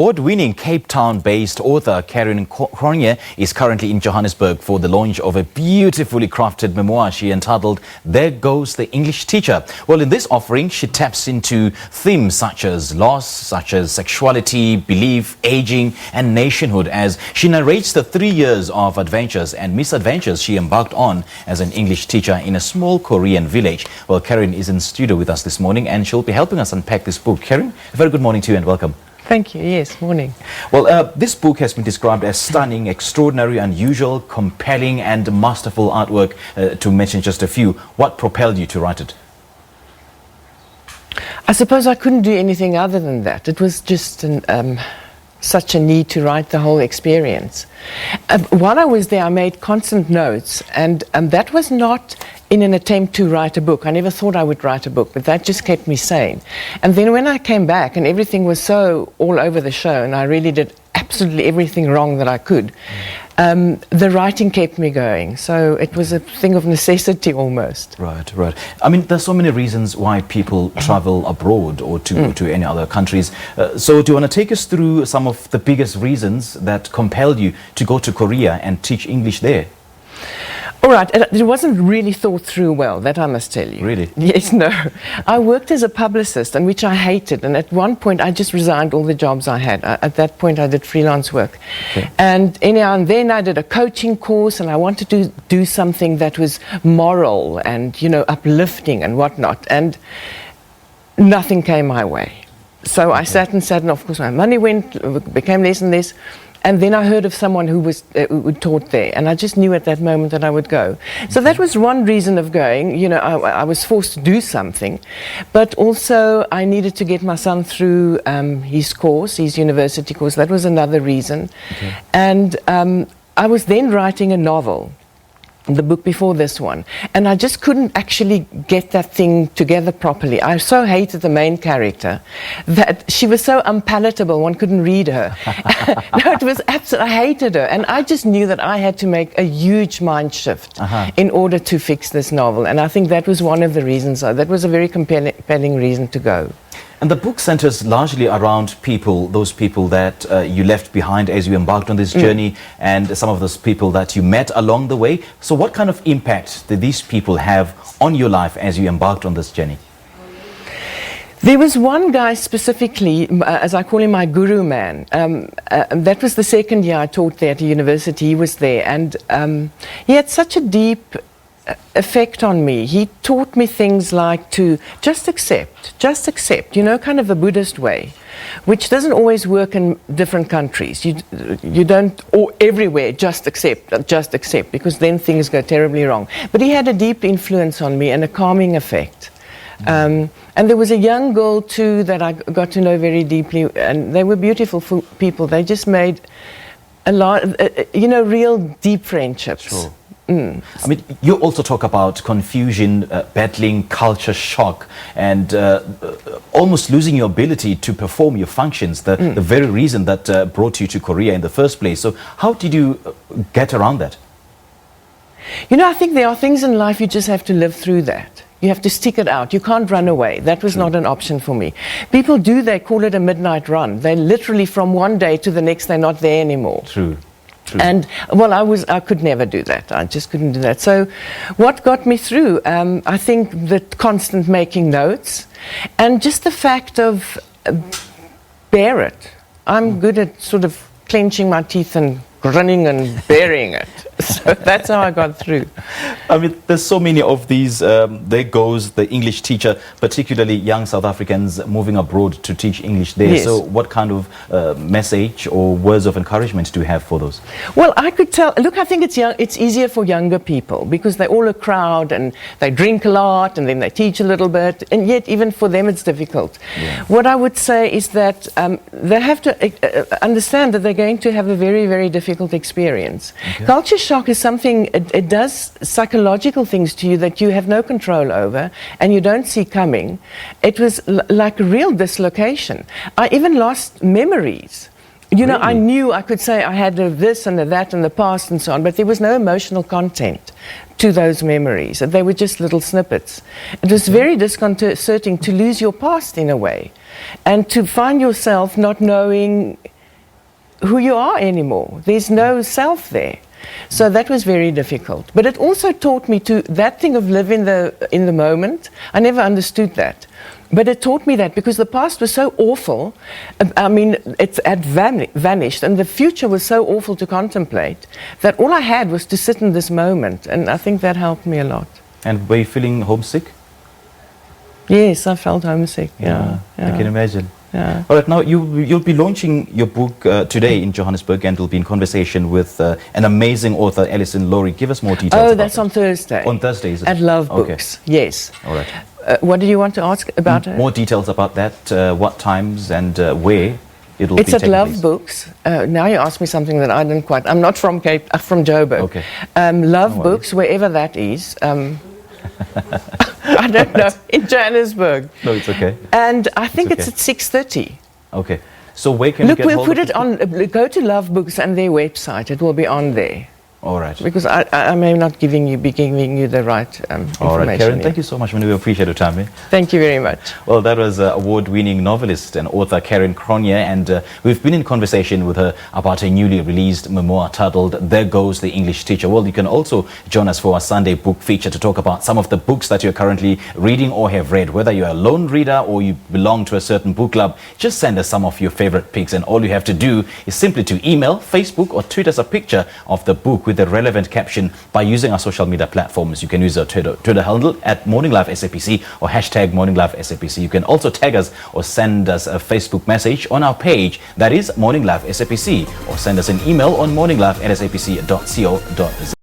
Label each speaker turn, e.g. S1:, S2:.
S1: Award-winning Cape Town-based author Karin Cronje is currently in Johannesburg for the launch of a beautifully crafted memoir she entitled There Goes the English Teacher. Well, in this offering, she taps into themes such as loss, such as sexuality, belief, aging and nationhood as she narrates the 3 years of adventures and misadventures she embarked on as an English teacher in a small Korean village. Well, Karin is in studio with us this morning and she'll be helping us unpack this book. Karin, a very good morning to you and welcome.
S2: Thank you. Yes, morning.
S1: Well, this book has been described as stunning, extraordinary, unusual, compelling and masterful artwork, to mention just a few. What propelled you to write it?
S2: I suppose I couldn't do anything other than that. It was just such a need to write the whole experience. While I was there, I made constant notes, and that was not in an attempt to write a book. I never thought I would write a book, but that just kept me sane. And then when I came back and everything was so all over the show, and I really did absolutely everything wrong that I could, the writing kept me going. So it was a thing of necessity almost.
S1: Right, right. I mean, there's so many reasons why people travel abroad or to any other countries. So do you want to take us through some of the biggest reasons that compelled you to go to Korea and teach English there?
S2: All right, it wasn't really thought through well, that I must tell you.
S1: Really?
S2: Yes, no. I worked as a publicist, and which I hated, and at one point I just resigned all the jobs I had. At that point I did freelance work. Okay. And anyhow, and then I did a coaching course, and I wanted to do something that was moral and, you know, uplifting and whatnot, and nothing came my way. So I sat and of course my money became less and less. And then I heard of someone who taught there, and I just knew at that moment that I would go. So that was one reason of going. You know, I was forced to do something, but also I needed to get my son through his university course. That was another reason. Okay. And I was then writing a novel, the book before this one, and I just couldn't actually get that thing together properly. I so hated the main character that she was so unpalatable, one couldn't read her. No, it was absolutely, I hated her, and I just knew that I had to make a huge mind shift in order to fix this novel, and I think that was one of the reasons. That was a very compelling reason to go.
S1: And the book centers largely around people, those people that you left behind as you embarked on this journey, and some of those people that you met along the way. So what kind of impact did these people have on your life as you embarked on this journey?
S2: There was one guy specifically, as I call him, my guru man. That was the second year I taught there at a university. He was there, and he had such a deep effect on me. He taught me things like to just accept, you know, kind of a Buddhist way, which doesn't always work in different countries. You don't, or everywhere, just accept, because then things go terribly wrong. But he had a deep influence on me and a calming effect. And there was a young girl too that I got to know very deeply, and they were beautiful people. They just made a lot, you know, real deep friendships.
S1: Sure. I mean, you also talk about confusion, battling culture shock, and almost losing your ability to perform your functions, the very reason that brought you to Korea in the first place. So how did you get around that?
S2: You know, I think there are things in life you just have to live through that. You have to stick it out. You can't run away. That was not an option for me. People do, they call it a midnight run. They literally from one day to the next, they're not there anymore.
S1: True.
S2: And well, I could never do that. I just couldn't do that. So what got me through, I think the constant making notes and just the fact of bear it. I'm good at sort of clenching my teeth and grinning and bearing it. So that's how I got through.
S1: I mean, there's so many of these, there goes the English teacher, particularly young South Africans moving abroad to teach English there. Yes. So what kind of message or words of encouragement do you have for those?
S2: Well, I could tell, look, I think it's easier for younger people because they're all a crowd and they drink a lot and then they teach a little bit, and yet even for them it's difficult. Yeah. What I would say is that they have to understand that they're going to have a very, very difficult experience. Okay. Culture shock is something, it does psychological things to you that you have no control over and you don't see coming. It was like a real dislocation. I even lost memories. You know, I knew I could say I had this and that in the past and so on, but there was no emotional content to those memories. They were just little snippets. It was very disconcerting to lose your past in a way and to find yourself not knowing who you are anymore. There's no self there. So that was very difficult. But it also taught me to, that thing of live in the moment. I never understood that. But it taught me that because the past was so awful. I mean, it had vanished, and the future was so awful to contemplate that all I had was to sit in this moment. And I think that helped me a lot.
S1: And were you feeling homesick?
S2: Yes, I felt homesick. Yeah.
S1: I can imagine.
S2: Yeah.
S1: All right, now you'll be launching your book today in Johannesburg, and we'll be in conversation with an amazing author, Alison Laurie. Give us more details.
S2: Oh,
S1: about
S2: that's
S1: it.
S2: on Thursday.
S1: On Thursday, is it?
S2: At Love
S1: Okay.
S2: Books, yes.
S1: All right.
S2: What do you want to ask about it?
S1: More details about that, what times and where it'll be
S2: It's at
S1: taking
S2: Love
S1: place.
S2: Books. Now you ask me something that I didn't quite. I'm not from from Joburg.
S1: Okay.
S2: Love
S1: No
S2: Books, wherever that is. I don't know, in Johannesburg.
S1: No, it's okay.
S2: And I think
S1: It's
S2: it's at 6:30.
S1: Okay. So where can
S2: Look,
S1: you get
S2: we'll
S1: hold
S2: put
S1: of
S2: it on. Go to Love Books and their website. It will be on there.
S1: All right.
S2: Because I may not be giving you the right information.
S1: All right, Karin,
S2: here.
S1: thank you so much. We appreciate your time.
S2: Thank you very much.
S1: Well, that was award-winning novelist and author Karin Cronje, and we've been in conversation with her about her newly released memoir titled There Goes the English Teacher. Well, you can also join us for our Sunday book feature to talk about some of the books that you're currently reading or have read. Whether you're a lone reader or you belong to a certain book club, just send us some of your favorite picks, and all you have to do is simply to email, Facebook, or tweet us a picture of the book with the relevant caption by using our social media platforms. You can use our Twitter handle at Morning Live SABC or hashtag Morning Live SABC. You can also tag us or send us a Facebook message on our page, that is Morning Live SABC, or send us an email on morninglive@sabc.co.za.